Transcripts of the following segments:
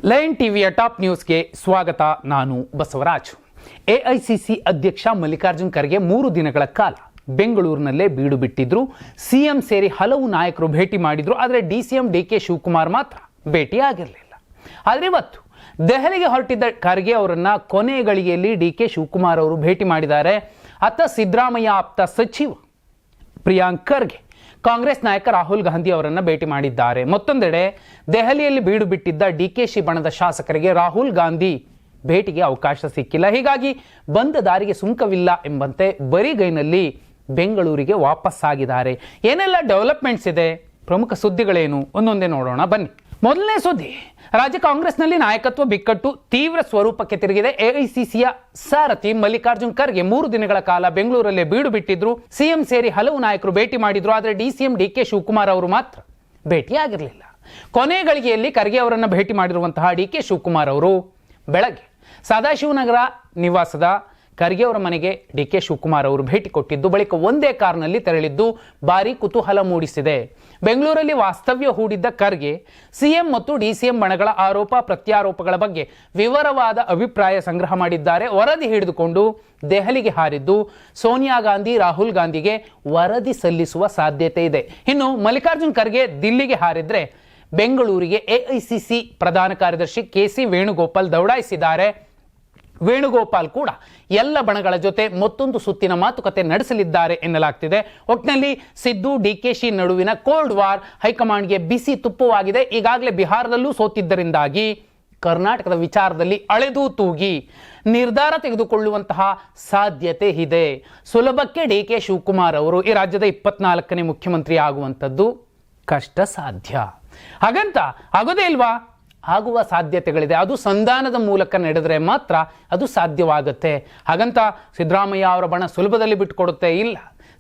Lion ಟಿವಿಯ top ನ್ಯೂಸ್ಗೆ ಸ್ವಾಗತ. ನಾನು ಬಸವರಾಜ್. ಎಐಸಿಸಿ ಅಧ್ಯಕ್ಷ ಮಲ್ಲಿಕಾರ್ಜುನ್ ಖರ್ಗೆ 3 ದಿನಗಳ ಕಾಲ ಬೆಂಗಳೂರಿನಲ್ಲೇ ಬೀಡು ಬಿಟ್ಟಿದ್ರು. ಸಿಎಂ ಸೇರಿ ಹಲವು ನಾಯಕರು ಭೇಟಿ ಮಾಡಿದ್ರು. ಆದರೆ ಡಿಸಿಎಂ ಡಿಕೆ ಶಿವಕುಮಾರ್ ಮಾತ್ರ ಭೇಟಿ ಆಗಿರಲಿಲ್ಲ. ಆದರೆ ಇವತ್ತು ದೆಹಲಿಗೆ ಹೊರಟಿದ್ದ ಖರ್ಗೆ ಅವರನ್ನ ಕೊನೆ ಗಳಿಗೆಯಲ್ಲಿ ಡಿಕೆ ಶಿವಕುಮಾರ್ ಅವರು ಭೇಟಿ ಮಾಡಿದ್ದಾರೆ. ಅತ್ತ ಸಿದ್ದರಾಮಯ್ಯ ಆಪ್ತ ಸಚಿವ ಪ್ರಿಯಾಂಕ್ ಖರ್ಗೆ ಕಾಂಗ್ರೆಸ್ ನಾಯಕ ರಾಹುಲ್ ಗಾಂಧಿ ಅವರನ್ನು ಭೇಟಿ ಮಾಡಿದ್ದಾರೆ. ಮತ್ತೊಂದೆಡೆ ದೆಹಲಿಯಲ್ಲಿ ಬೀಡು ಬಿಟ್ಟಿದ್ದ ಡಿಕೆಶಿ ಬಣದ ಶಾಸಕರಿಗೆ ರಾಹುಲ್ ಗಾಂಧಿ ಭೇಟಿಗೆ ಅವಕಾಶ ಸಿಕ್ಕಿಲ್ಲ. ಹೀಗಾಗಿ ಬಂದ ದಾರಿಗೆ ಸುಂಕವಿಲ್ಲ ಎಂಬಂತೆ ಬರಿಗೈನಲ್ಲಿ ಬೆಂಗಳೂರಿಗೆ ವಾಪಸ್ಸಾಗಿದ್ದಾರೆ. ಏನೆಲ್ಲ ಡೆವಲಪ್ಮೆಂಟ್ಸ್ ಇದೆ, ಪ್ರಮುಖ ಸುದ್ದಿಗಳೇನು ಒಂದೊಂದೇ ನೋಡೋಣ ಬನ್ನಿ. ಮೊದಲನೇ ಸುದ್ದಿ, ರಾಜ್ಯ ಕಾಂಗ್ರೆಸ್ನಲ್ಲಿ ನಾಯಕತ್ವ ಬಿಕ್ಕಟ್ಟು ತೀವ್ರ ಸ್ವರೂಪಕ್ಕೆ ತಿರುಗಿದೆ. ಎಐಸಿಸಿಯ ಸಾರಥಿ ಮಲ್ಲಿಕಾರ್ಜುನ್ ಖರ್ಗೆ 3 ದಿನಗಳ ಕಾಲ ಬೆಂಗಳೂರಲ್ಲೇ ಬೀಡು ಬಿಟ್ಟಿದ್ರು. ಸಿಎಂ ಸೇರಿ ಹಲವು ನಾಯಕರು ಭೇಟಿ ಮಾಡಿದ್ರು. ಆದರೆ ಡಿಸಿಎಂ ಡಿಕೆ ಶಿವಕುಮಾರ್ ಅವರು ಮಾತ್ರ ಭೇಟಿಯಾಗಿರಲಿಲ್ಲ. ಕೊನೆ ಗಳಿಗೆಯಲ್ಲಿ ಖರ್ಗೆ ಅವರನ್ನು ಭೇಟಿ ಮಾಡಿರುವಂತಹ ಡಿಕೆ ಶಿವಕುಮಾರ್ ಅವರು ಬೆಳಗ್ಗೆ ಸದಾಶಿವನಗರ ನಿವಾಸದ ಖರ್ಗೆ ಅವರ ಮನೆಗೆ ಡಿಕೆ ಶಿವಕುಮಾರ್ ಅವರು ಭೇಟಿ ಕೊಟ್ಟಿದ್ದು, ಬಳಿಕ ಒಂದೇ ಕಾರ್ನಲ್ಲಿ ತೆರಳಿದ್ದು ಭಾರೀ ಕುತೂಹಲ ಮೂಡಿಸಿದೆ. ಬೆಂಗಳೂರಲ್ಲಿ ವಾಸ್ತವ್ಯ ಹೂಡಿದ್ದ ಖರ್ಗೆ ಸಿಎಂ ಮತ್ತು ಡಿಸಿಎಂ ಬಣಗಳ ಆರೋಪ ಪ್ರತ್ಯಾರೋಪಗಳ ಬಗ್ಗೆ ವಿವರವಾದ ಅಭಿಪ್ರಾಯ ಸಂಗ್ರಹ ಮಾಡಿದ್ದಾರೆ. ವರದಿ ಹಿಡಿದುಕೊಂಡು ದೆಹಲಿಗೆ ಹಾರಿದ್ದು ಸೋನಿಯಾ ಗಾಂಧಿ, ರಾಹುಲ್ ಗಾಂಧಿಗೆ ವರದಿ ಸಲ್ಲಿಸುವ ಸಾಧ್ಯತೆ ಇದೆ. ಇನ್ನು ಮಲ್ಲಿಕಾರ್ಜುನ್ ಖರ್ಗೆ ದಿಲ್ಲಿಗೆ ಹಾರಿದ್ರೆ ಬೆಂಗಳೂರಿಗೆ ಎಐಸಿಸಿ ಪ್ರಧಾನ ಕಾರ್ಯದರ್ಶಿ ಕೆಸಿ ವೇಣುಗೋಪಾಲ್ ದೌಡಾಯಿಸಿದ್ದಾರೆ. ವೇಣುಗೋಪಾಲ್ ಕೂಡ ಎಲ್ಲ ಬಣಗಳ ಜೊತೆ ಮತ್ತೊಂದು ಸುತ್ತಿನ ಮಾತುಕತೆ ನಡೆಸಲಿದ್ದಾರೆ ಎನ್ನಲಾಗ್ತಿದೆ. ಒಟ್ಟಿನಲ್ಲಿ ಸಿದ್ದು ಡಿಕೆಶಿ ನಡುವಿನ ಕೋಲ್ಡ್ ವಾರ್ ಹೈಕಮಾಂಡ್ಗೆ ಬಿಸಿ ತುಪ್ಪವಾಗಿದೆ. ಈಗಾಗಲೇ ಬಿಹಾರದಲ್ಲೂ ಸೋತಿದ್ದರಿಂದಾಗಿ ಕರ್ನಾಟಕದ ವಿಚಾರದಲ್ಲಿ ಅಳೆದು ತೂಗಿ ನಿರ್ಧಾರ ತೆಗೆದುಕೊಳ್ಳುವಂತಹ ಸಾಧ್ಯತೆ ಇದೆ. ಸುಲಭಕ್ಕೆ ಡಿಕೆ ಶಿವಕುಮಾರ್ ಅವರು ಈ ರಾಜ್ಯದ 24ನೇ ಮುಖ್ಯಮಂತ್ರಿ ಆಗುವಂಥದ್ದು ಕಷ್ಟ ಸಾಧ್ಯ. ಹಾಗಂತ ಆಗೋದೇ ಇಲ್ವಾ? ಆಗುವ ಸಾಧ್ಯತೆಗಳಿದೆ. ಅದು ಸಂಧಾನದ ಮೂಲಕ ನಡೆದರೆ ಮಾತ್ರ ಅದು ಸಾಧ್ಯವಾಗುತ್ತೆ. ಹಾಗಂತ ಸಿದ್ದರಾಮಯ್ಯ ಅವರ ಬಣ ಸುಲಭದಲ್ಲಿ ಬಿಟ್ಟುಕೊಡುತ್ತೆ ಇಲ್ಲ,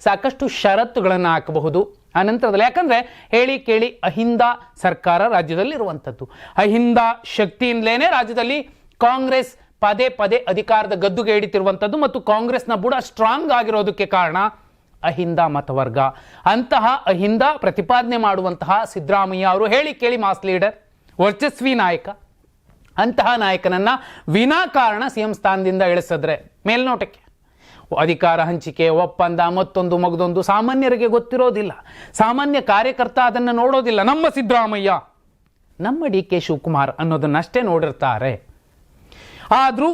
ಸಾಕಷ್ಟು ಷರತ್ತುಗಳನ್ನು ಹಾಕಬಹುದು ಆ ನಂತರದಲ್ಲಿ. ಯಾಕಂದರೆ ಹೇಳಿ ಕೇಳಿ ಅಹಿಂದ ಸರ್ಕಾರ ರಾಜ್ಯದಲ್ಲಿ ಇರುವಂಥದ್ದು. ಅಹಿಂದ ಶಕ್ತಿಯಿಂದಲೇ ರಾಜ್ಯದಲ್ಲಿ ಕಾಂಗ್ರೆಸ್ ಪದೇ ಪದೇ ಅಧಿಕಾರದ ಗದ್ದುಗೆ ಹಿಡಿತಿರುವಂಥದ್ದು ಮತ್ತು ಕಾಂಗ್ರೆಸ್ನ ಬುಡ ಸ್ಟ್ರಾಂಗ್ ಆಗಿರೋದಕ್ಕೆ ಕಾರಣ ಅಹಿಂದ ಮತವರ್ಗ. ಅಂತಹ ಅಹಿಂದ ಪ್ರತಿಪಾದನೆ ಮಾಡುವಂತಹ ಸಿದ್ದರಾಮಯ್ಯ ಅವರು ಹೇಳಿ ಕೇಳಿ ಮಾಸ್ ಲೀಡರ್, ವರ್ಚಸ್ವಿ ನಾಯಕ, ಅಂತಹ ನಾಯಕನನ್ನ ವಿನಾಕಾರಣ ಸಿಎಂ ಸ್ಥಾನದಿಂದ ಇಳಿಸಿದ್ರೆ ಮೇಲ್ನೋಟಕ್ಕೆ ಅಧಿಕಾರ ಹಂಚಿಕೆ ಒಪ್ಪಂದ ಮತ್ತೊಂದು ಮಗದೊಂದು ಸಾಮಾನ್ಯರಿಗೆ ಗೊತ್ತಿರೋದಿಲ್ಲ. ಸಾಮಾನ್ಯ ಕಾರ್ಯಕರ್ತ ಅದನ್ನು ನೋಡೋದಿಲ್ಲ. ನಮ್ಮ ಸಿದ್ದರಾಮಯ್ಯ, ನಮ್ಮ ಡಿಕೆ ಶಿವಕುಮಾರ್ ಅನ್ನೋದನ್ನಷ್ಟೇ ನೋಡಿರ್ತಾರೆ. ಆದರೂ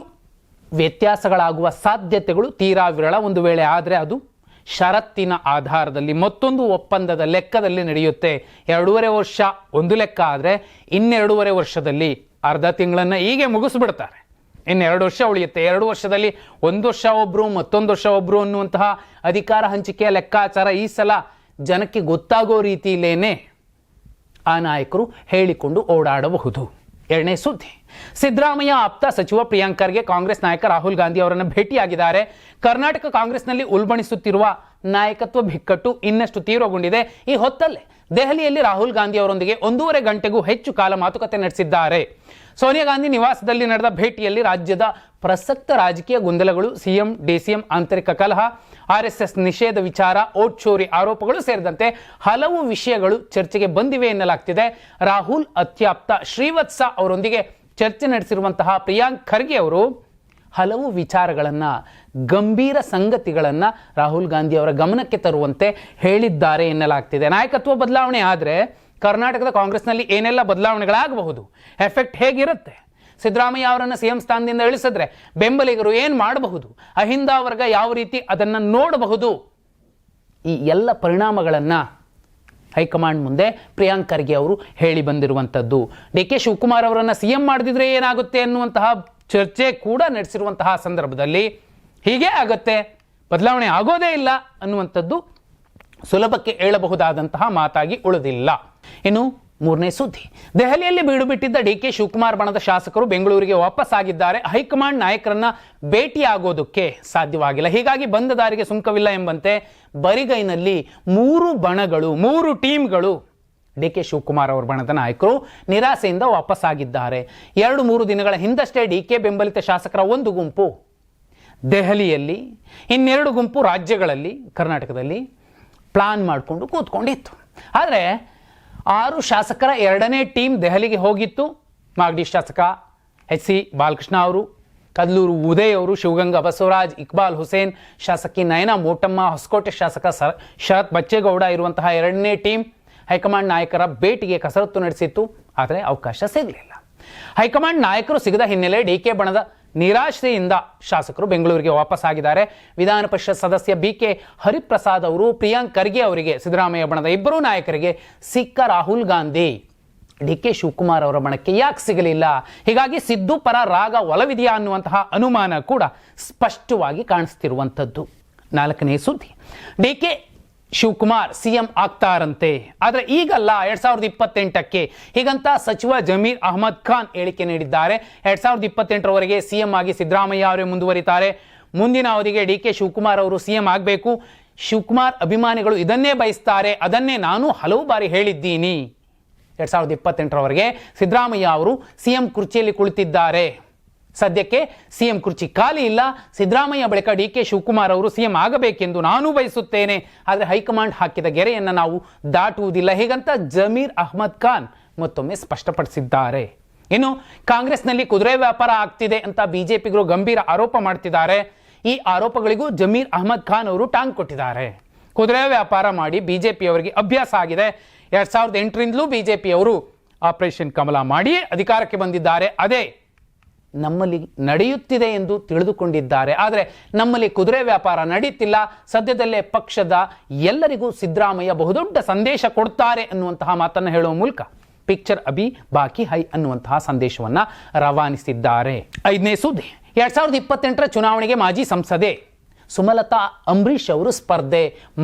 ವ್ಯತ್ಯಾಸಗಳಾಗುವ ಸಾಧ್ಯತೆಗಳು ತೀರಾ ವಿರಳ. ಒಂದು ವೇಳೆ ಆದರೆ ಅದು ಷರತ್ತಿನ ಆಧಾರದಲ್ಲಿ, ಮತ್ತೊಂದು ಒಪ್ಪಂದದ ಲೆಕ್ಕದಲ್ಲಿ ನಡೆಯುತ್ತೆ. 2.5 ವರ್ಷ ಒಂದು ಲೆಕ್ಕ ಆದರೆ 2.5 ವರ್ಷದಲ್ಲಿ ಅರ್ಧ ತಿಂಗಳನ್ನು ಹೀಗೆ ಮುಗಿಸ್ಬಿಡ್ತಾರೆ. 2 ವರ್ಷ ಉಳಿಯುತ್ತೆ. 2 ವರ್ಷದಲ್ಲಿ 1 ವರ್ಷ ಒಬ್ಬರು, ಮತ್ತೊಂದು ವರ್ಷ ಒಬ್ಬರು ಅನ್ನುವಂತಹ ಅಧಿಕಾರ ಹಂಚಿಕೆಯ ಲೆಕ್ಕಾಚಾರ ಈ ಸಲ ಜನಕ್ಕೆ ಗೊತ್ತಾಗೋ ರೀತಿಯಲ್ಲೇನೆ ಆ ನಾಯಕರು ಹೇಳಿಕೊಂಡು ಓಡಾಡಬಹುದು. ಎರಡನೇ ಸುದ್ದಿ, ಸಿದ್ದರಾಮಯ್ಯ ಆಪ್ತ ಸಚಿವ ಪ್ರಿಯಾಂಕ್ ಖರ್ಗೆ ಕಾಂಗ್ರೆಸ್ ನಾಯಕ ರಾಹುಲ್ ಗಾಂಧಿ ಅವರನ್ನು ಭೇಟಿಯಾಗಿದ್ದಾರೆ. ಕರ್ನಾಟಕ ಕಾಂಗ್ರೆಸ್ನಲ್ಲಿ ಉಲ್ಬಣಿಸುತ್ತಿರುವ ನಾಯಕತ್ವ ಬಿಕ್ಕಟ್ಟು ಇನ್ನಷ್ಟು ತೀವ್ರಗೊಂಡಿದೆ. ಈ ಹೊತ್ತಲ್ಲೇ ದೆಹಲಿಯಲ್ಲಿ ರಾಹುಲ್ ಗಾಂಧಿ ಅವರೊಂದಿಗೆ 1.5 ಗಂಟೆಗೂ ಹೆಚ್ಚು ಕಾಲ ಮಾತುಕತೆ ನಡೆಸಿದ್ದಾರೆ. ಸೋನಿಯಾ ಗಾಂಧಿ ನಿವಾಸದಲ್ಲಿ ನಡೆದ ಭೇಟಿಯಲ್ಲಿ ರಾಜ್ಯದ ಪ್ರಸಕ್ತ ರಾಜಕೀಯ ಗೊಂದಲಗಳು, ಸಿಎಂ ಡಿಸಿಎಂ ಆಂತರಿಕ ಕಲಹ, ಆರ್ಎಸ್ಎಸ್ ನಿಷೇಧ ವಿಚಾರ, ಓಟ್ ಚೋರಿ ಆರೋಪಗಳು ಸೇರಿದಂತೆ ಹಲವು ವಿಷಯಗಳು ಚರ್ಚೆಗೆ ಬಂದಿವೆ ಎನ್ನಲಾಗ್ತಿದೆ. ರಾಹುಲ್ ಅತ್ಯಾಪ್ತ ಶ್ರೀವತ್ಸ ಅವರೊಂದಿಗೆ ಚರ್ಚೆ ನಡೆಸಿರುವಂತಹ ಪ್ರಿಯಾಂಕ್ ಖರ್ಗೆ ಅವರು ಹಲವು ವಿಚಾರಗಳನ್ನು, ಗಂಭೀರ ಸಂಗತಿಗಳನ್ನು ರಾಹುಲ್ ಗಾಂಧಿ ಅವರ ಗಮನಕ್ಕೆ ತರುವಂತೆ ಹೇಳಿದ್ದಾರೆ ಎನ್ನಲಾಗ್ತಿದೆ. ನಾಯಕತ್ವ ಬದಲಾವಣೆ ಆದರೆ ಕರ್ನಾಟಕದ ಕಾಂಗ್ರೆಸ್ನಲ್ಲಿ ಏನೆಲ್ಲ ಬದಲಾವಣೆಗಳಾಗಬಹುದು, ಎಫೆಕ್ಟ್ ಹೇಗಿರುತ್ತೆ, ಸಿದ್ದರಾಮಯ್ಯ ಅವರನ್ನು ಸಿಎಂ ಸ್ಥಾನದಿಂದ ಇಳಿಸಿದ್ರೆ ಬೆಂಬಲಿಗರು ಏನು ಮಾಡಬಹುದು, ಅಹಿಂದ ವರ್ಗ ಯಾವ ರೀತಿ ಅದನ್ನು ನೋಡಬಹುದು, ಈ ಎಲ್ಲ ಪರಿಣಾಮಗಳನ್ನು ಹೈಕಮಾಂಡ್ ಮುಂದೆ ಪ್ರಿಯಾಂಕ್ ಖರ್ಗೆ ಅವರು ಹೇಳಿ ಬಂದಿರುವಂಥದ್ದು. ಡಿಕೆ ಶಿವಕುಮಾರ್ ಅವರನ್ನು ಸಿಎಂ ಮಾಡದಿದ್ರೆ ಏನಾಗುತ್ತೆ ಅನ್ನುವಂತಹ ಚರ್ಚೆ ಕೂಡ ನಡೆಸಿರುವಂತಹ ಸಂದರ್ಭದಲ್ಲಿ ಹೀಗೆ ಆಗುತ್ತೆ, ಬದಲಾವಣೆ ಆಗೋದೇ ಇಲ್ಲ ಅನ್ನುವಂಥದ್ದು ಸುಲಭಕ್ಕೆ ಹೇಳಬಹುದಾದಂತಹ ಮಾತಾಗಿ ಉಳಿದಿಲ್ಲ. ಇನ್ನು ಮೂರನೇ ಸುದ್ದಿ, ದೆಹಲಿಯಲ್ಲಿ ಬೀಡು ಬಿಟ್ಟಿದ್ದ ಡಿಕೆ ಶಿವಕುಮಾರ್ ಬಣದ ಶಾಸಕರು ಬೆಂಗಳೂರಿಗೆ ವಾಪಸ್ ಆಗಿದ್ದಾರೆ. ಹೈಕಮಾಂಡ್ ನಾಯಕರನ್ನ ಭೇಟಿಯಾಗೋದಕ್ಕೆ ಸಾಧ್ಯವಾಗಿಲ್ಲ. ಹೀಗಾಗಿ ಬಂದ ದಾರಿಗೆ ಸುಂಕವಿಲ್ಲ ಎಂಬಂತೆ ಬರಿಗೈನಲ್ಲಿ 3 ಬಣಗಳು, 3 ಟೀಮ್ಗಳು, ಡಿಕೆ ಶಿವಕುಮಾರ್ ಅವರ ಬಣದ ನಾಯಕರು ನಿರಾಸೆಯಿಂದ ವಾಪಸ್ ಆಗಿದ್ದಾರೆ. 2-3 ದಿನಗಳ ಹಿಂದಷ್ಟೇ ಡಿಕೆ ಬೆಂಬಲಿತ ಶಾಸಕರ ಒಂದು ಗುಂಪು ದೆಹಲಿಯಲ್ಲಿ, ಇನ್ನೆರಡು ಗುಂಪು ರಾಜ್ಯಗಳಲ್ಲಿ, ಕರ್ನಾಟಕದಲ್ಲಿ ಪ್ಲಾನ್ ಮಾಡಿಕೊಂಡು ಕೂತ್ಕೊಂಡಿತ್ತು. ಆದರೆ 6 ಶಾಸಕರ 2ನೇ ಟೀಮ್ ದೆಹಲಿಗೆ ಹೋಗಿತ್ತು. ಮಾಗಡಿ ಶಾಸಕ ಎಚ್ ಸಿ ಬಾಲಕೃಷ್ಣ ಅವರು, ಕದ್ಲೂರು ಉದಯ್ ಅವರು, ಶಿವಗಂಗಾ ಬಸವರಾಜ್, ಇಕ್ಬಾಲ್ ಹುಸೇನ್, ಶಾಸಕಿ ನಯನಾ ಮೋಟಮ್ಮ, ಹೊಸಕೋಟೆ ಶಾಸಕ ಶರತ್ ಬಚ್ಚೇಗೌಡ ಇರುವಂತಹ ಎರಡನೇ ಟೀಮ್ ಹೈಕಮಾಂಡ್ ನಾಯಕರ ಭೇಟಿಗೆ ಕಸರತ್ತು ನಡೆಸಿತ್ತು. ಆದರೆ ಅವಕಾಶ ಸಿಗಲಿಲ್ಲ. ಹೈಕಮಾಂಡ್ ನಾಯಕರು ಸಿಗದ ಹಿನ್ನೆಲೆ ಡಿಕೆ ಬಣದ ನಿರಾಶೆಯಿಂದ ಶಾಸಕರು ಬೆಂಗಳೂರಿಗೆ ವಾಪಸ್ ಆಗಿದ್ದಾರೆ. ವಿಧಾನ ಪರಿಷತ್ ಸದಸ್ಯ ಬಿಕೆ ಹರಿಪ್ರಸಾದ್ ಅವರು ಪ್ರಿಯಾಂಕ್ ಖರ್ಗೆ ಅವರಿಗೆ, ಸಿದ್ದರಾಮಯ್ಯ ಬಣದ ಇಬ್ಬರೂ ನಾಯಕರಿಗೆ ಸಿಕ್ಕ ರಾಹುಲ್ ಗಾಂಧಿ ಡಿಕೆ ಶಿವಕುಮಾರ್ ಅವರ ಬಣಕ್ಕೆ ಯಾಕೆ ಸಿಗಲಿಲ್ಲ? ಹೀಗಾಗಿ ಸಿದ್ದು ಪರ ರಾಗ ಒಲವಿದೆಯಾ ಅನ್ನುವಂತಹ ಅನುಮಾನ ಕೂಡ ಸ್ಪಷ್ಟವಾಗಿ ಕಾಣಿಸ್ತಿರುವಂಥದ್ದು. 4ನೇ ಸುದ್ದಿ, ಡಿಕೆ ಶಿವಕುಮಾರ್ ಸಿಎಂ ಆಗ್ತಾರಂತೆ, ಆದರೆ ಈಗಲ್ಲ 2028ಕ್ಕೆ. ಹೀಗಂತ ಸಚಿವ ಜಮೀರ್ ಅಹಮದ್ ಖಾನ್ ಹೇಳಿಕೆ ನೀಡಿದ್ದಾರೆ. 2028ರವರೆಗೆ ಸಿಎಂ ಆಗಿ ಸಿದ್ದರಾಮಯ್ಯ ಅವರೇ ಮುಂದುವರಿತಾರೆ. ಮುಂದಿನ ಅವಧಿಗೆ ಡಿಕೆ ಶಿವಕುಮಾರ್ ಅವರು ಸಿಎಂ ಆಗಬೇಕು. ಶಿವಕುಮಾರ್ ಅಭಿಮಾನಿಗಳು ಇದನ್ನೇ ಬಯಸ್ತಾರೆ, ಅದನ್ನೇ ನಾನು ಹಲವು ಬಾರಿ ಹೇಳಿದ್ದೀನಿ. 2028ರವರೆಗೆ ಸಿದ್ದರಾಮಯ್ಯ ಅವರು ಸಿಎಂ ಕುರ್ಚಿಯಲ್ಲಿ ಕುಳಿತಿದ್ದಾರೆ. ಸದ್ಯಕ್ಕೆ ಸಿಎಂ ಕುರ್ಚಿ ಖಾಲಿ ಇಲ್ಲ. ಸಿದ್ದರಾಮಯ್ಯ ಬಳಿಕ ಡಿಕೆ ಶಿವಕುಮಾರ್ ಅವರು ಸಿಎಂ ಆಗಬೇಕೆಂದು ನಾನು ಬಯಸುತ್ತೇನೆ. ಆದರೆ ಹೈಕಮಾಂಡ್ ಹಾಕಿದ ಗೆರೆಯನ್ನು ನಾವು ದಾಟುವುದಿಲ್ಲ, ಹೀಗಂತ ಜಮೀರ್ ಅಹಮದ್ ಖಾನ್ ಮತ್ತೊಮ್ಮೆ ಸ್ಪಷ್ಟಪಡಿಸಿದ್ದಾರೆ. ಇನ್ನು ಕಾಂಗ್ರೆಸ್ನಲ್ಲಿ ಕುದುರೆ ವ್ಯಾಪಾರ ಆಗ್ತಿದೆ ಅಂತ ಬಿಜೆಪಿಗರು ಗಂಭೀರ ಆರೋಪ ಮಾಡ್ತಿದ್ದಾರೆ. ಈ ಆರೋಪಗಳಿಗೂ ಜಮೀರ್ ಅಹಮದ್ ಖಾನ್ ಅವರು ಟಾಂಗ್ ಕೊಟ್ಟಿದ್ದಾರೆ. ಕುದುರೆ ವ್ಯಾಪಾರ ಮಾಡಿ ಬಿಜೆಪಿಯವರಿಗೆ ಅಭ್ಯಾಸ ಆಗಿದೆ. 2008ರಿಂದಲೂ ಬಿಜೆಪಿಯವರು ಆಪರೇಷನ್ ಕಮಲ ಮಾಡಿಯೇ ಅಧಿಕಾರಕ್ಕೆ ಬಂದಿದ್ದಾರೆ. ಅದೇ ನಮ್ಮಲ್ಲಿ ನಡೆಯುತ್ತಿದೆ ಎಂದು ತಿಳಿದುಕೊಂಡಿದ್ದಾರೆ. ಆದರೆ ನಮ್ಮಲ್ಲಿ ಕುದುರೆ ವ್ಯಾಪಾರ ನಡೆಯುತ್ತಿಲ್ಲ. ಸದ್ಯದಲ್ಲೇ ಪಕ್ಷದ ಎಲ್ಲರಿಗೂ ಸಿದ್ದರಾಮಯ್ಯ ಬಹುದೊಡ್ಡ ಸಂದೇಶ ಕೊಡ್ತಾರೆ ಅನ್ನುವಂತಹ ಮಾತನ್ನು ಹೇಳುವ ಮೂಲಕ ಪಿಕ್ಚರ್ ಅಭಿ ಬಾಕಿ ಹೈ ಅನ್ನುವಂತಹ ಸಂದೇಶವನ್ನು ರವಾನಿಸಿದ್ದಾರೆ. 5ನೇ ಸುದ್ದಿ, 2028ರ ಚುನಾವಣೆಗೆ ಮಾಜಿ ಸಂಸದೆ ಸುಮಲತಾ ಅಂಬರೀಶ್ ಅವರು ಸ್ಪರ್ಧೆ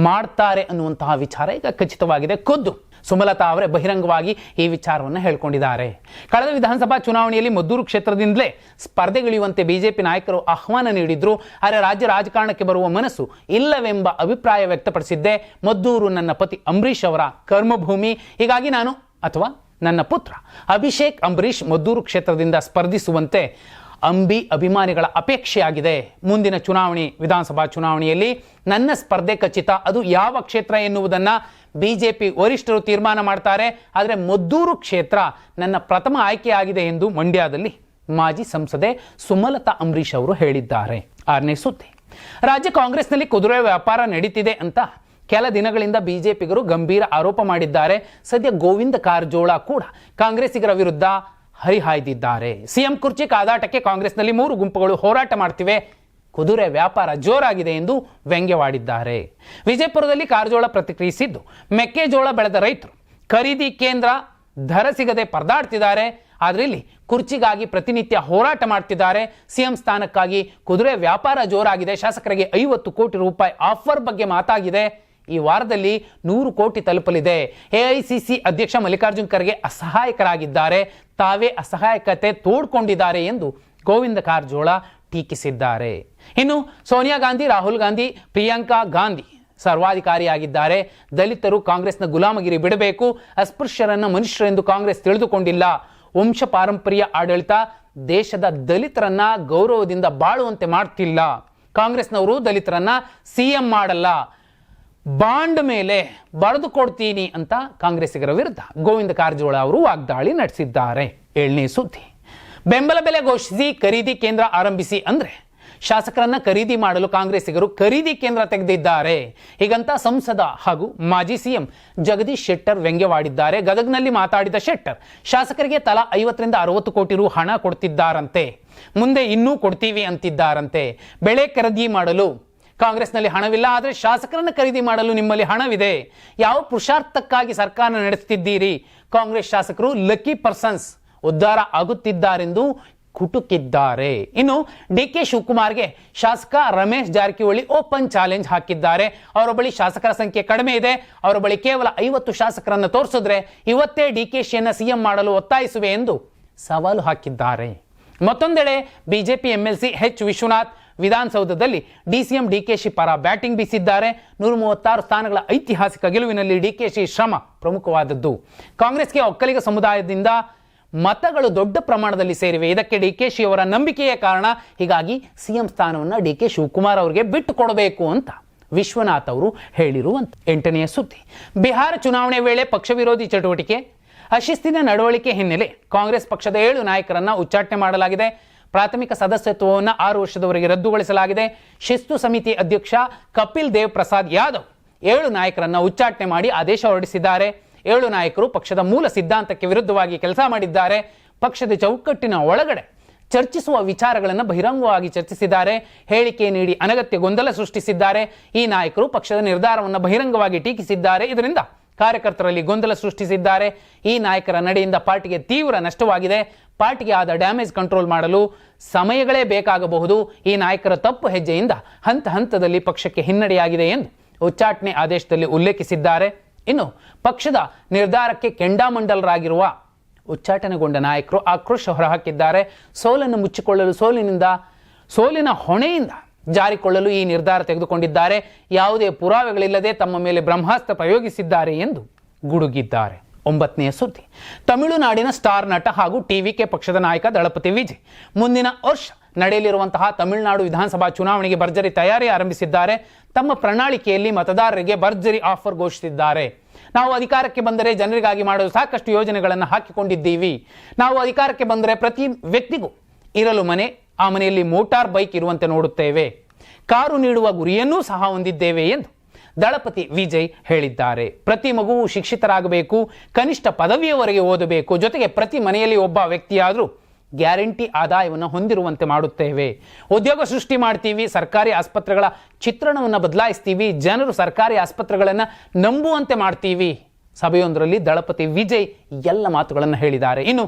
ಮಾಡ್ತಾರೆ ಅನ್ನುವಂತಹ ವಿಚಾರ ಈಗ ಖಚಿತವಾಗಿದೆ. ಖುದ್ದು ಸುಮಲತಾ ಅವರೇ ಬಹಿರಂಗವಾಗಿ ಈ ವಿಚಾರವನ್ನು ಹೇಳ್ಕೊಂಡಿದ್ದಾರೆ. ಕಳೆದ ವಿಧಾನಸಭಾ ಚುನಾವಣೆಯಲ್ಲಿ ಮದ್ದೂರು ಕ್ಷೇತ್ರದಿಂದಲೇ ಸ್ಪರ್ಧೆಗಿಳಿಯುವಂತೆ ಬಿಜೆಪಿ ನಾಯಕರು ಆಹ್ವಾನ ನೀಡಿದ್ರು. ಆದರೆ ರಾಜ್ಯ ರಾಜಕಾರಣಕ್ಕೆ ಬರುವ ಮನಸ್ಸು ಇಲ್ಲವೆಂಬ ಅಭಿಪ್ರಾಯ ವ್ಯಕ್ತಪಡಿಸಿದ್ದೆ. ಮದ್ದೂರು ನನ್ನ ಪತಿ ಅಂಬರೀಶ್ ಅವರ ಕರ್ಮಭೂಮಿ, ಹೀಗಾಗಿ ನಾನು ಅಥವಾ ನನ್ನ ಪುತ್ರ ಅಭಿಷೇಕ್ ಅಂಬರೀಶ್ ಮದ್ದೂರು ಕ್ಷೇತ್ರದಿಂದ ಸ್ಪರ್ಧಿಸುವಂತೆ ಅಭಿಮಾನಿಗಳ ಅಪೇಕ್ಷೆಯಾಗಿದೆ. ಮುಂದಿನ ಚುನಾವಣೆ ವಿಧಾನಸಭಾ ಚುನಾವಣೆಯಲ್ಲಿ ನನ್ನ ಸ್ಪರ್ಧೆ ಖಚಿತ. ಅದು ಯಾವ ಕ್ಷೇತ್ರ ಎನ್ನುವುದನ್ನು ಬಿಜೆಪಿ ವರಿಷ್ಠರು ತೀರ್ಮಾನ ಮಾಡ್ತಾರೆ. ಆದರೆ ಮದ್ದೂರು ಕ್ಷೇತ್ರ ನನ್ನ ಪ್ರಥಮ ಆಯ್ಕೆಯಾಗಿದೆ ಎಂದು ಮಂಡ್ಯದಲ್ಲಿ ಮಾಜಿ ಸಂಸದೆ ಸುಮಲತಾ ಅಂಬರೀಶ್ ಅವರು ಹೇಳಿದ್ದಾರೆ. 6ನೇ ಸುದ್ದಿ, ರಾಜ್ಯ ಕಾಂಗ್ರೆಸ್ನಲ್ಲಿ ಕುದುರೆ ವ್ಯಾಪಾರ ನಡೀತಿದೆ ಅಂತ ಕೆಲ ದಿನಗಳಿಂದ ಬಿಜೆಪಿಗರು ಗಂಭೀರ ಆರೋಪ ಮಾಡಿದ್ದಾರೆ. ಸದ್ಯ ಗೋವಿಂದ ಕಾರಜೋಳ ಕೂಡ ಕಾಂಗ್ರೆಸ್ಸಿಗರ ವಿರುದ್ಧ ಹರಿಹಾಯ್ದಿದ್ದಾರೆ. ಸಿಎಂ ಕುರ್ಚಿ ಕಾದಾಟಕ್ಕೆ ಕಾಂಗ್ರೆಸ್ನಲ್ಲಿ 3 ಗುಂಪುಗಳು ಹೋರಾಟ ಮಾಡ್ತಿವೆ. ಕುದುರೆ ವ್ಯಾಪಾರ ಜೋರಾಗಿದೆ ಎಂದು ವ್ಯಂಗ್ಯವಾಡಿದ್ದಾರೆ. ವಿಜಯಪುರದಲ್ಲಿ ಕಾರಜೋಳ ಪ್ರತಿಕ್ರಿಯಿಸಿದ್ದು, ಮೆಕ್ಕೆಜೋಳ ಬೆಳೆದ ರೈತರು ಖರೀದಿ ಕೇಂದ್ರ ದರ ಸಿಗದೆ ಪರದಾಡ್ತಿದ್ದಾರೆ. ಆದರೆ ಇಲ್ಲಿ ಕುರ್ಚಿಗಾಗಿ ಪ್ರತಿನಿತ್ಯ ಹೋರಾಟ ಮಾಡ್ತಿದ್ದಾರೆ. ಸಿಎಂ ಸ್ಥಾನಕ್ಕಾಗಿ ಕುದುರೆ ವ್ಯಾಪಾರ ಜೋರಾಗಿದೆ. ಶಾಸಕರಿಗೆ 50 ಕೋಟಿ ರೂಪಾಯಿ ಆಫರ್ ಬಗ್ಗೆ ಮಾತಾಗಿದೆ. ಈ ವಾರದಲ್ಲಿ 100 ಕೋಟಿ ತಲುಪಲಿದೆ. ಎಐಸಿಸಿ ಅಧ್ಯಕ್ಷ ಮಲ್ಲಿಕಾರ್ಜುನ್ ಖರ್ಗೆ ಅಸಹಾಯಕರಾಗಿದ್ದಾರೆ. ತಾವೇ ಅಸಹಾಯಕತೆ ತೋಡ್ಕೊಂಡಿದ್ದಾರೆ ಎಂದು ಗೋವಿಂದ ಕಾರಜೋಳ ಟೀಕಿಸಿದ್ದಾರೆ. ಇನ್ನು ಸೋನಿಯಾ ಗಾಂಧಿ, ರಾಹುಲ್ ಗಾಂಧಿ, ಪ್ರಿಯಾಂಕಾ ಗಾಂಧಿ ಸರ್ವಾಧಿಕಾರಿಯಾಗಿದ್ದಾರೆ. ದಲಿತರು ಕಾಂಗ್ರೆಸ್ನ ಗುಲಾಮಗಿರಿ ಬಿಡಬೇಕು. ಅಸ್ಪೃಶ್ಯರನ್ನ ಮನುಷ್ಯರೆಂದು ಕಾಂಗ್ರೆಸ್ ತಿಳಿದುಕೊಂಡಿಲ್ಲ. ವಂಶ ಪಾರಂಪರ್ಯ ಆಡಳಿತ ದೇಶದ ದಲಿತರನ್ನ ಗೌರವದಿಂದ ಬಾಳುವಂತೆ ಮಾಡ್ತಿಲ್ಲ. ಕಾಂಗ್ರೆಸ್ನವರು ದಲಿತರನ್ನ ಸಿಎಂ ಮಾಡಲ್ಲ, ಬಾಂಡ್ ಮೇಲೆ ಬರೆದು ಕೊಡ್ತೀನಿ ಅಂತ ಕಾಂಗ್ರೆಸ್ಸಿಗರ ವಿರುದ್ಧ ಗೋವಿಂದ ಕಾರಜೋಳ ಅವರು ವಾಗ್ದಾಳಿ ನಡೆಸಿದ್ದಾರೆ. 7ನೇ ಸುದ್ದಿ, ಬೆಂಬಲ ಬೆಲೆ ಘೋಷಿಸಿ ಖರೀದಿ ಕೇಂದ್ರ ಆರಂಭಿಸಿ ಅಂದ್ರೆ ಶಾಸಕರನ್ನ ಖರೀದಿ ಮಾಡಲು ಕಾಂಗ್ರೆಸ್ಸಿಗರು ಖರೀದಿ ಕೇಂದ್ರ ತೆಗೆದಿದ್ದಾರೆ. ಹೀಗಂತ ಸಂಸದ ಹಾಗೂ ಮಾಜಿ ಸಿಎಂ ಜಗದೀಶ್ ಶೆಟ್ಟರ್ ವ್ಯಂಗ್ಯವಾಡಿದ್ದಾರೆ. ಗದಗ್ನಲ್ಲಿ ಮಾತಾಡಿದ ಶೆಟ್ಟರ್, ಶಾಸಕರಿಗೆ ತಲಾ 50 ರಿಂದ 60 ಕೋಟಿ ರು ಹಣ ಕೊಡ್ತಿದ್ದಾರಂತೆ, ಮುಂದೆ ಇನ್ನೂ ಕೊಡ್ತೀವಿ ಅಂತಿದ್ದಾರಂತೆ. ಬೆಳೆ ಖರೀದಿ ಮಾಡಲು ಕಾಂಗ್ರೆಸ್ನಲ್ಲಿ ಹಣವಿಲ್ಲ, ಆದರೆ ಶಾಸಕರನ್ನು ಖರೀದಿ ಮಾಡಲು ನಿಮ್ಮಲ್ಲಿ ಹಣವಿದೆ. ಯಾವ ಪುರುಷಾರ್ಥಕ್ಕಾಗಿ ಸರ್ಕಾರ ನಡೆಸುತ್ತಿದ್ದೀರಿ? ಕಾಂಗ್ರೆಸ್ ಶಾಸಕರು ಲಕ್ಕಿ ಪರ್ಸನ್ಸ್, ಉದ್ಧಾರ ಆಗುತ್ತಿದ್ದಾರೆಂದು ಕುಟುಕಿದ್ದಾರೆ. ಇನ್ನು ಡಿಕೆ ಶಿವಕುಮಾರ್ಗೆ ಶಾಸಕ ರಮೇಶ್ ಜಾರಕಿಹೊಳಿ ಓಪನ್ ಚಾಲೆಂಜ್ ಹಾಕಿದ್ದಾರೆ. ಅವರ ಬಳಿ ಶಾಸಕರ ಸಂಖ್ಯೆ ಕಡಿಮೆ ಇದೆ, ಅವರ ಬಳಿ ಕೇವಲ 50 ಶಾಸಕರನ್ನು ತೋರಿಸಿದ್ರೆ ಇವತ್ತೇ ಡಿಕೆಶಿಯನ್ನು ಸಿಎಂ ಮಾಡಲು ಒತ್ತಾಯಿಸುವೆ ಎಂದು ಸವಾಲು ಹಾಕಿದ್ದಾರೆ. ಮತ್ತೊಂದೆಡೆ ಬಿಜೆಪಿ ಎಂಎಲ್ಸಿ ಎಚ್ ವಿಶ್ವನಾಥ್ ವಿಧಾನಸೌಧದಲ್ಲಿ ಡಿಸಿಎಂ ಡಿಕೆಶಿ ಪರ ಬ್ಯಾಟಿಂಗ್ ಬೀಸಿದ್ದಾರೆ. 136 ಸ್ಥಾನಗಳ ಐತಿಹಾಸಿಕ ಗೆಲುವಿನಲ್ಲಿ ಡಿಕೆಶಿ ಶ್ರಮ ಪ್ರಮುಖವಾದದ್ದು. ಕಾಂಗ್ರೆಸ್ಗೆ ಒಕ್ಕಲಿಗ ಸಮುದಾಯದಿಂದ ಮತಗಳು ದೊಡ್ಡ ಪ್ರಮಾಣದಲ್ಲಿ ಸೇರಿವೆ. ಇದಕ್ಕೆ ಡಿಕೆಶಿ ಅವರ ನಂಬಿಕೆಯೇ ಕಾರಣ. ಹೀಗಾಗಿ ಸಿಎಂ ಸ್ಥಾನವನ್ನು ಡಿಕೆ ಶಿವಕುಮಾರ್ ಅವರಿಗೆ ಬಿಟ್ಟು ಕೊಡಬೇಕು ಅಂತ ವಿಶ್ವನಾಥ್ ಅವರು ಹೇಳಿರುವಂತ. 8ನೇ ಸುದ್ದಿ, ಬಿಹಾರ ಚುನಾವಣೆ ವೇಳೆ ಪಕ್ಷ ವಿರೋಧಿ ಚಟುವಟಿಕೆ, ಅಶಿಸ್ತಿನ ನಡವಳಿಕೆ ಹಿನ್ನೆಲೆ ಕಾಂಗ್ರೆಸ್ ಪಕ್ಷದ 7 ನಾಯಕರನ್ನ ಉಚ್ಚಾಟನೆ ಮಾಡಲಾಗಿದೆ. ಪ್ರಾಥಮಿಕ ಸದಸ್ಯತ್ವವನ್ನು 6 ವರ್ಷದವರೆಗೆ ರದ್ದುಗೊಳಿಸಲಾಗಿದೆ. ಶಿಸ್ತು ಸಮಿತಿ ಅಧ್ಯಕ್ಷ ಕಪಿಲ್ ದೇವ್ ಪ್ರಸಾದ್ ಯಾದವ್ 7 ನಾಯಕರನ್ನ ಉಚ್ಚಾಟನೆ ಮಾಡಿ ಆದೇಶ ಹೊರಡಿಸಿದ್ದಾರೆ. 7 ನಾಯಕರು ಪಕ್ಷದ ಮೂಲ ಸಿದ್ಧಾಂತಕ್ಕೆ ವಿರುದ್ಧವಾಗಿ ಕೆಲಸ ಮಾಡಿದ್ದಾರೆ. ಪಕ್ಷದ ಚೌಕಟ್ಟಿನ ಒಳಗಡೆ ಚರ್ಚಿಸುವ ವಿಚಾರಗಳನ್ನು ಬಹಿರಂಗವಾಗಿ ಚರ್ಚಿಸಿದ್ದಾರೆ. ಹೇಳಿಕೆ ನೀಡಿ ಅನಗತ್ಯ ಗೊಂದಲ ಸೃಷ್ಟಿಸಿದ್ದಾರೆ. ಈ ನಾಯಕರು ಪಕ್ಷದ ನಿರ್ಧಾರವನ್ನು ಬಹಿರಂಗವಾಗಿ ಟೀಕಿಸಿದ್ದಾರೆ. ಇದರಿಂದ ಕಾರ್ಯಕರ್ತರಲ್ಲಿ ಗೊಂದಲ ಸೃಷ್ಟಿಸಿದ್ದಾರೆ. ಈ ನಾಯಕರ ನಡೆಯಿಂದ ಪಾರ್ಟಿಗೆ ತೀವ್ರ ನಷ್ಟವಾಗಿದೆ. ಪಾರ್ಟಿಗೆ ಆದ ಡ್ಯಾಮೇಜ್ ಕಂಟ್ರೋಲ್ ಮಾಡಲು ಸಮಯಗಳೇ ಬೇಕಾಗಬಹುದು. ಈ ನಾಯಕರ ತಪ್ಪು ಹೆಜ್ಜೆಯಿಂದ ಹಂತ ಹಂತದಲ್ಲಿ ಪಕ್ಷಕ್ಕೆ ಹಿನ್ನಡೆಯಾಗಿದೆ ಎಂದು ಉಚ್ಚಾಟನೆ ಆದೇಶದಲ್ಲಿ ಉಲ್ಲೇಖಿಸಿದ್ದಾರೆ. ಇನ್ನು ಪಕ್ಷದ ನಿರ್ಧಾರಕ್ಕೆ ಕೆಂಡಾಮಂಡಲರಾಗಿರುವ ಉಚ್ಚಾಟನೆಗೊಂಡ ನಾಯಕರು ಆಕ್ರೋಶ ಹೊರಹಾಕಿದ್ದಾರೆ. ಸೋಲನ್ನು ಮುಚ್ಚಿಕೊಳ್ಳಲು ಸೋಲಿನ ಹೊಣೆಯಿಂದ ಜಾರಿಕೊಳ್ಳಲು ಈ ನಿರ್ಧಾರ ತೆಗೆದುಕೊಂಡಿದ್ದಾರೆ. ಯಾವುದೇ ಪುರಾವೆಗಳಿಲ್ಲದೆ ತಮ್ಮ ಮೇಲೆ ಬ್ರಹ್ಮಾಸ್ತ್ರ ಪ್ರಯೋಗಿಸಿದ್ದಾರೆ ಎಂದು ಗುಡುಗಿದ್ದಾರೆ. 9ನೇ ಸುದ್ದಿ. ತಮಿಳುನಾಡಿನ ಸ್ಟಾರ್ ನಟ ಹಾಗೂ ಟಿವಿಕೆ ಪಕ್ಷದ ನಾಯಕ ದಳಪತಿ ವಿಜಯ್ ಮುಂದಿನ ವರ್ಷ ನಡೆಯಲಿರುವಂತಹ ತಮಿಳುನಾಡು ವಿಧಾನಸಭಾ ಚುನಾವಣೆಗೆ ಭರ್ಜರಿ ತಯಾರಿ ಆರಂಭಿಸಿದ್ದಾರೆ. ತಮ್ಮ ಪ್ರಣಾಳಿಕೆಯಲ್ಲಿ ಮತದಾರರಿಗೆ ಭರ್ಜರಿ ಆಫರ್ ಘೋಷಿಸಿದ್ದಾರೆ. ನಾವು ಅಧಿಕಾರಕ್ಕೆ ಬಂದರೆ ಜನರಿಗಾಗಿ ಮಾಡಲು ಸಾಕಷ್ಟು ಯೋಜನೆಗಳನ್ನು ಹಾಕಿಕೊಂಡಿದ್ದೀವಿ. ನಾವು ಅಧಿಕಾರಕ್ಕೆ ಬಂದರೆ ಪ್ರತಿ ವ್ಯಕ್ತಿಗೂ ಇರಲು ಮನೆ, ಆ ಮನೆಯಲ್ಲಿ ಮೋಟಾರ್ ಬೈಕ್ ಇರುವಂತೆ ನೋಡುತ್ತೇವೆ. ಕಾರು ನೀಡುವ ಗುರಿಯನ್ನೂ ಸಹ ಹೊಂದಿದ್ದೇವೆ ಎಂದು ದಳಪತಿ ವಿಜಯ್ ಹೇಳಿದ್ದಾರೆ. ಪ್ರತಿ ಮಗುವು ಶಿಕ್ಷಿತರಾಗಬೇಕು, ಕನಿಷ್ಠ ಪದವಿಯವರೆಗೆ ಓದಬೇಕು, ಜೊತೆಗೆ ಪ್ರತಿ ಮನೆಯಲ್ಲಿ ಒಬ್ಬ ವ್ಯಕ್ತಿಯಾದರೂ ಗ್ಯಾರಂಟಿ ಆದಾಯವನ್ನು ಹೊಂದಿರುವಂತೆ ಮಾಡುತ್ತೇವೆ. ಉದ್ಯೋಗ ಸೃಷ್ಟಿ ಮಾಡ್ತೀವಿ. ಸರ್ಕಾರಿ ಆಸ್ಪತ್ರೆಗಳ ಚಿತ್ರಣವನ್ನು ಬದಲಾಯಿಸ್ತೀವಿ. ಜನರು ಸರ್ಕಾರಿ ಆಸ್ಪತ್ರೆಗಳನ್ನು ನಂಬುವಂತೆ ಮಾಡ್ತೀವಿ. ಸಭೆಯೊಂದರಲ್ಲಿ ದಳಪತಿ ವಿಜಯ್ ಎಲ್ಲ ಮಾತುಗಳನ್ನು ಹೇಳಿದ್ದಾರೆ. ಇನ್ನು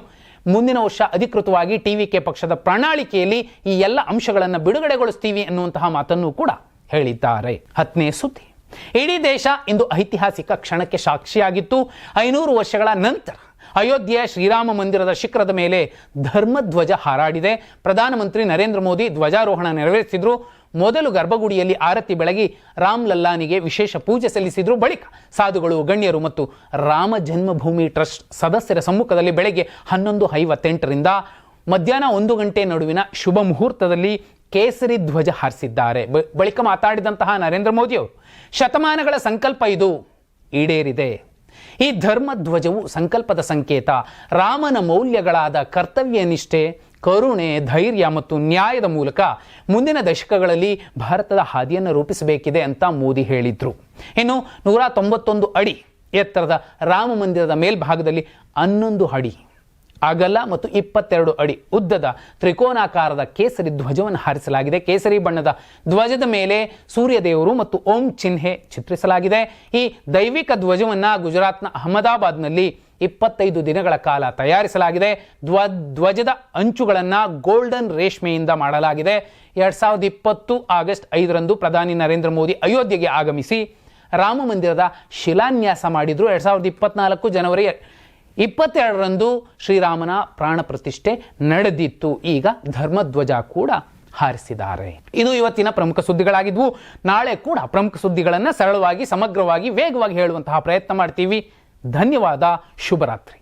ಮುಂದಿನ ವರ್ಷ ಅಧಿಕೃತವಾಗಿ ಟಿವಿಕೆ ಪಕ್ಷದ ಪ್ರಣಾಳಿಕೆಯಲ್ಲಿ ಈ ಎಲ್ಲ ಅಂಶಗಳನ್ನು ಬಿಡುಗಡೆಗೊಳಿಸ್ತೀವಿ ಎನ್ನುವಂತಹ ಮಾತನ್ನು ಕೂಡ ಹೇಳಿದ್ದಾರೆ. 10ನೇ ಸುದ್ದಿ. ಇಡೀ ದೇಶ ಇಂದು ಐತಿಹಾಸಿಕ ಕ್ಷಣಕ್ಕೆ ಸಾಕ್ಷಿಯಾಗಿತ್ತು. 500 ವರ್ಷಗಳ ನಂತರ ಅಯೋಧ್ಯೆಯ ಶ್ರೀರಾಮ ಮಂದಿರದ ಶಿಖರದ ಮೇಲೆ ಧರ್ಮಧ್ವಜ ಹಾರಾಡಿದೆ. ಪ್ರಧಾನಮಂತ್ರಿ ನರೇಂದ್ರ ಮೋದಿ ಧ್ವಜಾರೋಹಣ ನೆರವೇರಿಸಿದ್ರು. ಮೊದಲು ಗರ್ಭಗುಡಿಯಲ್ಲಿ ಆರತಿ ಬೆಳಗಿ ರಾಮ್ ಲಲ್ಲಾನಿಗೆ ವಿಶೇಷ ಪೂಜೆ ಸಲ್ಲಿಸಿದ್ರು. ಬಳಿಕ ಸಾಧುಗಳು, ಗಣ್ಯರು ಮತ್ತು ರಾಮ ಜನ್ಮಭೂಮಿ ಟ್ರಸ್ಟ್ ಸದಸ್ಯರ ಸಮ್ಮುಖದಲ್ಲಿ ಬೆಳಗ್ಗೆ 11:58ರಿಂದ ಮಧ್ಯಾಹ್ನ 1 ಗಂಟೆ ನಡುವಿನ ಶುಭ ಮುಹೂರ್ತದಲ್ಲಿ ಕೇಸರಿ ಧ್ವಜ ಹಾರಿಸಿದ್ದಾರೆ. ಬಳಿಕ ಮಾತಾಡಿದಂತಹ ನರೇಂದ್ರ ಮೋದಿಯವರು, ಶತಮಾನಗಳ ಸಂಕಲ್ಪ ಇದು ಈಡೇರಿದೆ. ಈ ಧರ್ಮ ಧ್ವಜವು ಸಂಕಲ್ಪದ ಸಂಕೇತ. ರಾಮನ ಮೌಲ್ಯಗಳಾದ ಕರ್ತವ್ಯ ನಿಷ್ಠೆ, ಕರುಣೆ, ಧೈರ್ಯ ಮತ್ತು ನ್ಯಾಯದ ಮೂಲಕ ಮುಂದಿನ ದಶಕಗಳಲ್ಲಿ ಭಾರತದ ಹಾದಿಯನ್ನು ರೂಪಿಸಬೇಕಿದೆ ಅಂತ ಮೋದಿ ಹೇಳಿದ್ರು. ಇನ್ನು 191 ಅಡಿ ಎತ್ತರದ ರಾಮ ಮಂದಿರದ ಮೇಲ್ಭಾಗದಲ್ಲಿ 11 ಅಡಿ ಅಗಲ ಮತ್ತು 22 ಅಡಿ ಉದ್ದದ ತ್ರಿಕೋನಾಕಾರದ ಕೇಸರಿ ಧ್ವಜವನ್ನು ಹಾರಿಸಲಾಗಿದೆ. ಕೇಸರಿ ಬಣ್ಣದ ಧ್ವಜದ ಮೇಲೆ ಸೂರ್ಯದೇವರು ಮತ್ತು ಓಂ ಚಿಹ್ನೆ ಚಿತ್ರಿಸಲಾಗಿದೆ. ಈ ದೈವಿಕ ಧ್ವಜವನ್ನು ಗುಜರಾತ್ನ ಅಹಮದಾಬಾದ್ನಲ್ಲಿ 25 ದಿನಗಳ ಕಾಲ ತಯಾರಿಸಲಾಗಿದೆ. ಧ್ವಜದ ಅಂಚುಗಳನ್ನು ಗೋಲ್ಡನ್ ರೇಷ್ಮೆಯಿಂದ ಮಾಡಲಾಗಿದೆ. 2020 ಆಗಸ್ಟ್ 5ರಂದು ಪ್ರಧಾನಿ ನರೇಂದ್ರ ಮೋದಿ ಅಯೋಧ್ಯೆಗೆ ಆಗಮಿಸಿ ರಾಮ ಮಂದಿರದ ಶಿಲಾನ್ಯಾಸ ಮಾಡಿದ್ರು. 2024 ಜನವರಿ 22ರಂದು ಶ್ರೀರಾಮನ ಪ್ರಾಣ ಪ್ರತಿಷ್ಠೆ ನಡೆದಿತ್ತು. ಈಗ ಧರ್ಮಧ್ವಜ ಕೂಡ ಹಾರಿಸಿದ್ದಾರೆ. ಇದು ಇವತ್ತಿನ ಪ್ರಮುಖ ಸುದ್ದಿಗಳಾಗಿದ್ವು. ನಾಳೆ ಕೂಡ ಪ್ರಮುಖ ಸುದ್ದಿಗಳನ್ನು ಸರಳವಾಗಿ, ಸಮಗ್ರವಾಗಿ, ವೇಗವಾಗಿ ಹೇಳುವಂತಹ ಪ್ರಯತ್ನ ಮಾಡ್ತೀವಿ. ಧನ್ಯವಾದ. ಶುಭರಾತ್ರಿ.